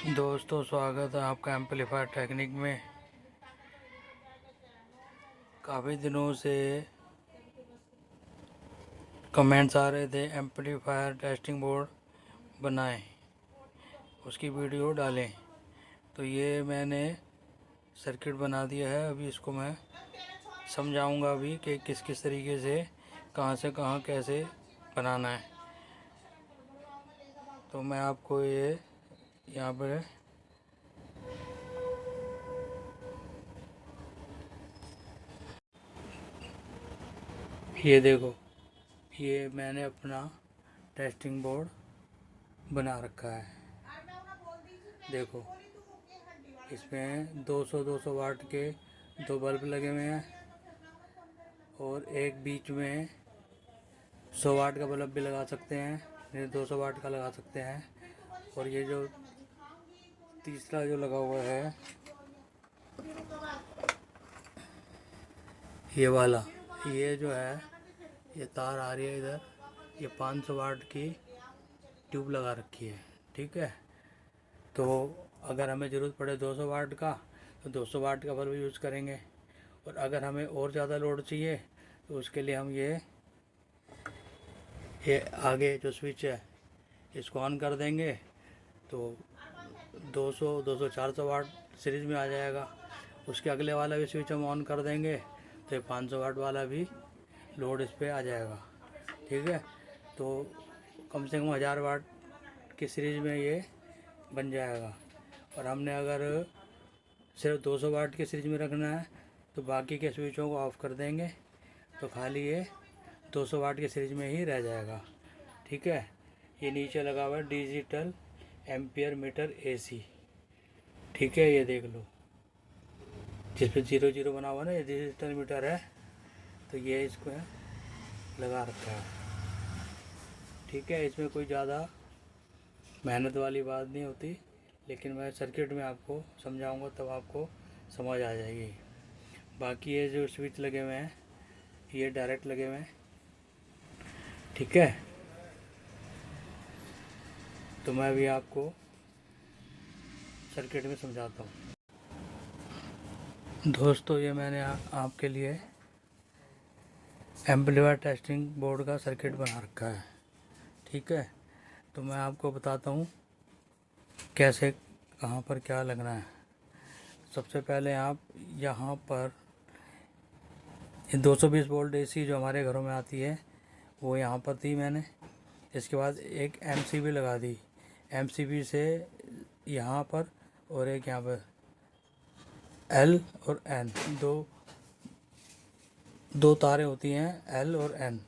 दोस्तों, स्वागत है आपका एम्पलीफायर टेक्निक में। काफ़ी दिनों से कमेंट्स आ रहे थे एम्पलीफायर टेस्टिंग बोर्ड बनाएं, उसकी वीडियो डालें। तो ये मैंने सर्किट बना दिया है। अभी इसको मैं समझाऊंगा अभी कि किस किस तरीके से कहाँ कैसे बनाना है। तो मैं आपको ये यहाँ पर ये देखो, ये मैंने अपना टेस्टिंग बोर्ड बना रखा है। देखो, इसमें 200 वाट के दो बल्ब लगे हुए हैं और एक बीच में 100 वाट का बल्ब भी लगा सकते हैं, नहीं 200 वाट का लगा सकते हैं। और ये जो तीसरा जो लगा हुआ है ये वाला, ये जो है ये तार आ रही है इधर, ये 500 वाट की ट्यूब लगा रखी है। ठीक है, तो अगर हमें ज़रूरत पड़े 200 वाट का तो 200 वाट का बल्ब यूज़ करेंगे। और अगर हमें और ज़्यादा लोड चाहिए तो उसके लिए हम ये आगे जो स्विच है इसको ऑन कर देंगे तो 200 200 400 वाट सीरीज़ में आ जाएगा। उसके अगले वाला भी स्विच हम ऑन कर देंगे तो 500 वाट वाला भी लोड इस पर आ जाएगा। ठीक है, तो कम से कम 1000 वाट की सीरीज़ में ये बन जाएगा। और हमने अगर सिर्फ 200 वाट की सीरीज़ में रखना है तो बाकी के स्विचों को ऑफ़ कर देंगे तो खाली ये 200 वाट की सीरीज़ में ही रह जाएगा। ठीक है, ये नीचे लगा हुआ है डिजिटल एम्पियर मीटर एसी। ठीक है, ये देख लो, जिस पे 00 बना हुआ ना, ये डिजिटल मीटर है। तो ये इसको लगा रखा है। ठीक है, इसमें कोई ज़्यादा मेहनत वाली बात नहीं होती, लेकिन मैं सर्किट में आपको समझाऊंगा तब आपको समझ आ जाएगी। बाकी ये जो स्विच लगे हुए हैं ये डायरेक्ट लगे हुए हैं। ठीक है, तो मैं भी आपको सर्किट में समझाता हूँ। दोस्तों, ये मैंने आपके लिए एम्पलीफायर टेस्टिंग बोर्ड का सर्किट बना रखा है। ठीक है, तो मैं आपको बताता हूँ कैसे कहाँ पर क्या लगना है। सबसे पहले आप यहाँ पर 220 वोल्ट एसी जो हमारे घरों में आती है वो यहाँ पर थी मैंने। इसके बाद एक एमसीबी लगा दी, एमसीबी से यहाँ पर, और एक यहाँ पर एल और एन, दो तारें होती हैं एल और एन।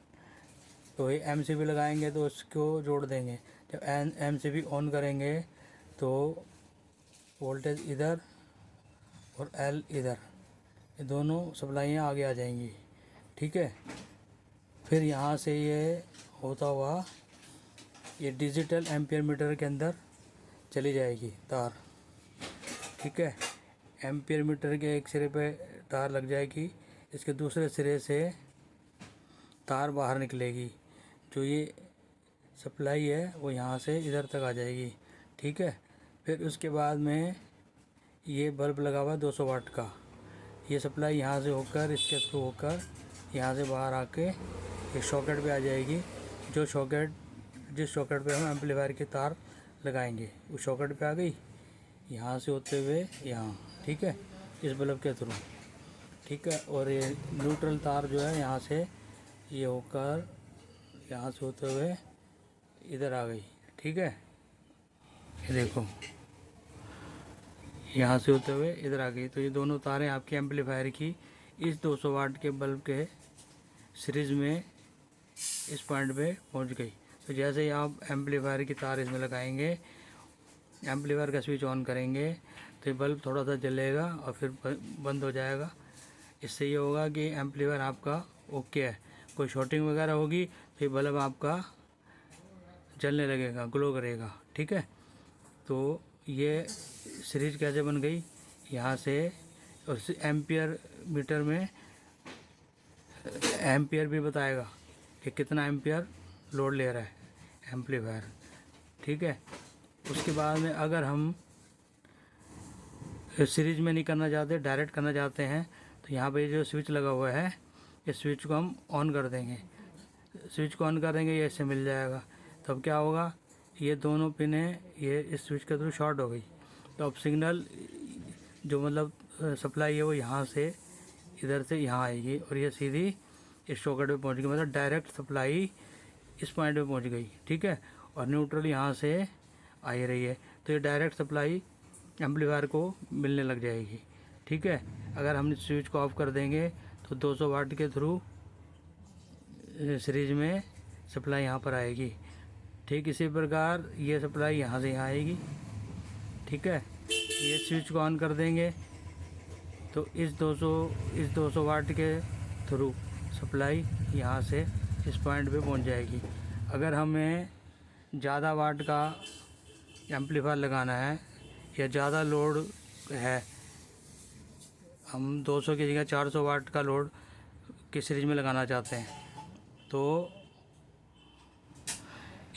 तो ये एमसीबी लगाएंगे तो उसको जोड़ देंगे। जब एमसीबी ऑन करेंगे तो वोल्टेज इधर और एल इधर, ये दोनों सप्लाइयाँ आगे आ जाएंगी। ठीक है, फिर यहाँ से ये होता हुआ ये डिजिटल एम्पियर मीटर के अंदर चली जाएगी तार। ठीक है, एम्पियर मीटर के एक सिरे पे तार लग जाएगी, इसके दूसरे सिरे से तार बाहर निकलेगी। जो ये सप्लाई है वो यहाँ से इधर तक आ जाएगी। ठीक है, फिर उसके बाद में ये बल्ब लगा हुआ 200 वाट का, ये सप्लाई यहाँ से होकर इसके थ्रू होकर यहाँ से बाहर आके एक सॉकेट पे आ जाएगी। जिस सॉकेट पे हम एम्पलीफायर की तार लगाएंगे उस सॉकेट पे आ गई, यहाँ से होते हुए यहाँ। ठीक है, इस बल्ब के थ्रू। ठीक है, और ये न्यूट्रल तार जो है यहाँ से ये होकर यहाँ से होते हुए इधर आ गई। ठीक है, ये देखो, यहाँ से होते हुए इधर आ गई। तो ये दोनों तारें आपकी एम्पलीफायर की इस 200 वाट के बल्ब के सीरीज़ में इस पॉइंट पे पहुँच गई। तो जैसे ही आप एम्पलीफायर की तार इसमें लगाएंगे, एम्पलीफायर का स्विच ऑन करेंगे तो ये बल्ब थोड़ा सा जलेगा और फिर बंद हो जाएगा। इससे ये होगा कि एम्पलीफायर आपका ओके है। कोई शॉर्टिंग वगैरह होगी तो ये बल्ब आपका जलने लगेगा, ग्लो करेगा। ठीक है, तो ये सीरीज कैसे बन गई यहाँ से। और एम्पियर मीटर में एम्पियर भी बताएगा कि कितना एम्पियर लोड ले रहा है एम्पलीफायर। ठीक है, उसके बाद में अगर हम सीरीज में नहीं करना चाहते, डायरेक्ट करना चाहते हैं, तो यहाँ पे जो स्विच लगा हुआ है इस स्विच को हम ऑन कर देंगे। स्विच को ऑन करेंगे ये इससे मिल जाएगा। तब क्या होगा, ये दोनों पिनें ये इस स्विच के थ्रू शॉर्ट हो गई, तो अब सिग्नल जो मतलब सप्लाई है वो यहाँ से इधर से यहाँ आएगी और ये सीधी इस सॉकेट पे पहुँच गई, मतलब डायरेक्ट सप्लाई इस पॉइंट पे पहुँच गई। ठीक है, और न्यूट्रल यहाँ से आ ही रही है, तो ये डायरेक्ट सप्लाई एम्पलीफायर को मिलने लग जाएगी। ठीक है, अगर हम स्विच को ऑफ कर देंगे तो 200 वाट के थ्रू सीरीज में सप्लाई यहाँ पर आएगी। ठीक इसी प्रकार ये सप्लाई यहाँ से यहाँ आएगी। ठीक है, ये स्विच को ऑन कर देंगे तो इस 200 वाट के थ्रू सप्लाई यहाँ से इस पॉइंट पे पहुँच जाएगी। अगर हमें ज़्यादा वाट का एम्पलीफायर लगाना है या ज़्यादा लोड है, हम 200 की जगह 400 वाट का लोड की सीरीज में लगाना चाहते हैं, तो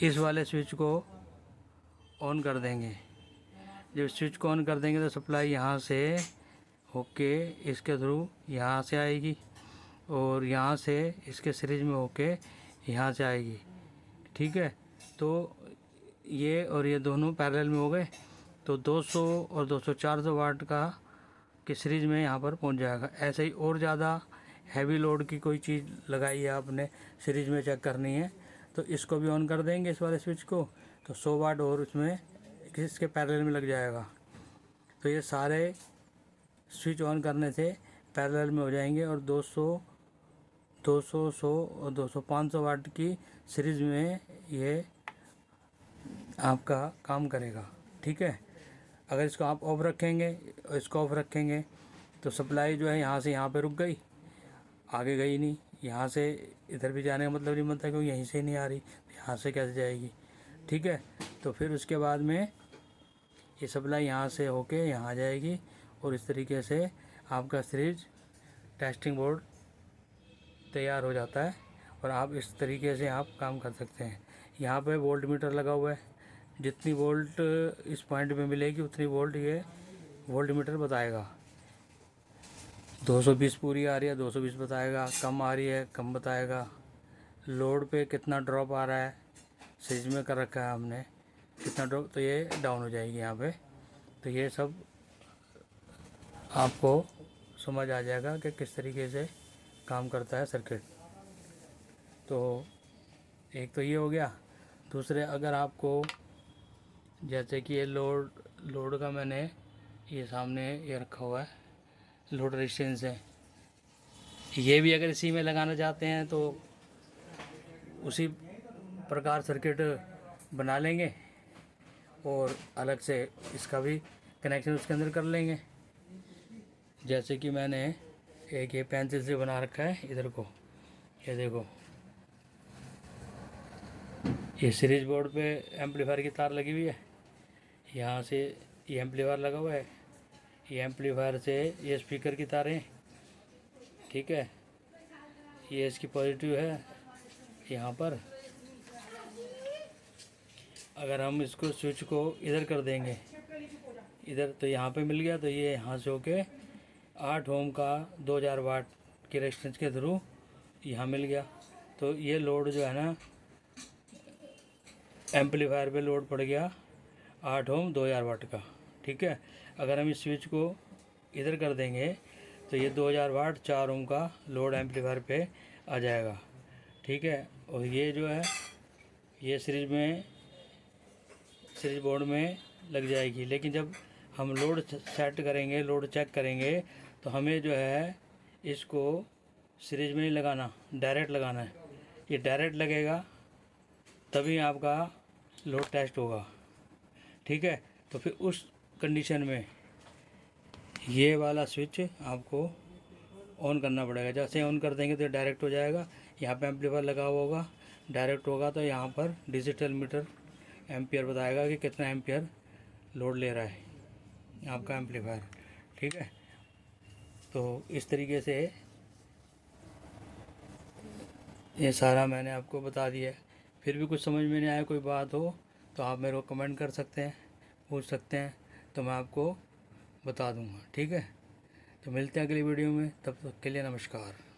इस वाले स्विच को ऑन कर देंगे। जब स्विच को ऑन कर देंगे तो सप्लाई यहाँ से होके इसके थ्रू यहाँ से आएगी और यहाँ से इसके सीरीज में होके यहाँ से आएगी। ठीक है, तो ये और ये दोनों पैरेलल में हो गए, तो 200 और 200 400 वाट का की सीरीज में यहाँ पर पहुँच जाएगा। ऐसे ही और ज़्यादा हैवी लोड की कोई चीज़ लगाई है आपने सीरीज में चेक करनी है, तो इसको भी ऑन कर देंगे इस वाले स्विच को, तो 100 वाट और उसमें इसके पैरेलल में लग जाएगा। तो ये सारे स्विच ऑन करने से पैरेलल में हो जाएंगे और 200 100 और 200 500 वाट की सीरीज में ये आपका काम करेगा। ठीक है, अगर इसको आप ऑफ रखेंगे और इसको ऑफ रखेंगे तो सप्लाई जो है यहाँ से यहाँ पे रुक गई, आगे गई नहीं, यहाँ से इधर भी जाने का मतलब नहीं बनता क्योंकि यहीं से नहीं आ रही, तो यहाँ से कैसे जाएगी। ठीक है, तो फिर उसके बाद में ये सप्लाई यहाँ से होके यहाँ आ जाएगी और इस तरीके से आपका सीरीज टेस्टिंग बोर्ड तैयार हो जाता है और आप इस तरीके से आप काम कर सकते हैं। यहाँ पे वोल्ट मीटर लगा हुआ है, जितनी वोल्ट इस पॉइंट पे मिलेगी उतनी वोल्ट ये वोल्ट मीटर बताएगा। 220 पूरी आ रही है 220 बताएगा, कम आ रही है कम बताएगा, लोड पे कितना ड्रॉप आ रहा है सीरीज में कर रखा है हमने कितना ड्रॉप, तो ये डाउन हो जाएगी यहाँ पे। तो ये सब आपको समझ आ जाएगा कि किस तरीके से काम करता है सर्किट। तो एक तो ये हो गया। दूसरे, अगर आपको जैसे कि ये लोड का मैंने ये सामने ये रखा हुआ है, लोड रेजिस्टेंस है, ये भी अगर इसी में लगाना चाहते हैं तो उसी प्रकार सर्किट बना लेंगे और अलग से इसका भी कनेक्शन उसके अंदर कर लेंगे। जैसे कि मैंने एक ये पेंसिल से बना रखा है इधर को, ये देखो ये सीरीज बोर्ड पे एम्पलीफायर की तार लगी हुई है, यहाँ से ये एम्पलीफायर लगा हुआ है, ये एम्पलीफायर से ये स्पीकर की तारें। ठीक है, ये इसकी पॉजिटिव है यहाँ पर। अगर हम इसको स्विच को इधर कर देंगे इधर, तो यहाँ पे मिल गया, तो ये यहाँ से होके 8 ओम का 2000 वाट के रेजिस्टेंस के थ्रू यहाँ मिल गया। तो ये लोड जो है ना एम्पलीफायर पे लोड पड़ गया 8 ओम 2000 वाट का। ठीक है, अगर हम इस स्विच को इधर कर देंगे तो ये 2000 वाट 4 ओम का लोड एम्पलीफायर पे आ जाएगा। ठीक है, और ये जो है ये सीरीज बोर्ड में लग जाएगी। लेकिन जब हम लोड सेट करेंगे, लोड चेक करेंगे, तो हमें जो है इसको सीरीज में नहीं लगाना, डायरेक्ट लगाना है। ये डायरेक्ट लगेगा तभी आपका लोड टेस्ट होगा। ठीक है, तो फिर उस कंडीशन में ये वाला स्विच आपको ऑन करना पड़ेगा। जैसे ऑन कर देंगे तो डायरेक्ट हो जाएगा, यहाँ पे एम्पलीफायर लगा हुआ होगा, डायरेक्ट होगा तो यहाँ पर डिजिटल मीटर एम्पियर बताएगा कि कितना एम्पियर लोड ले रहा है आपका एम्पलीफायर। ठीक है, तो इस तरीके से ये सारा मैंने आपको बता दिया है। फिर भी कुछ समझ में नहीं आया, कोई बात हो तो आप मेरे को कमेंट कर सकते हैं, पूछ सकते हैं, तो मैं आपको बता दूंगा, ठीक है। तो मिलते हैं अगली वीडियो में, तब तक के लिए नमस्कार।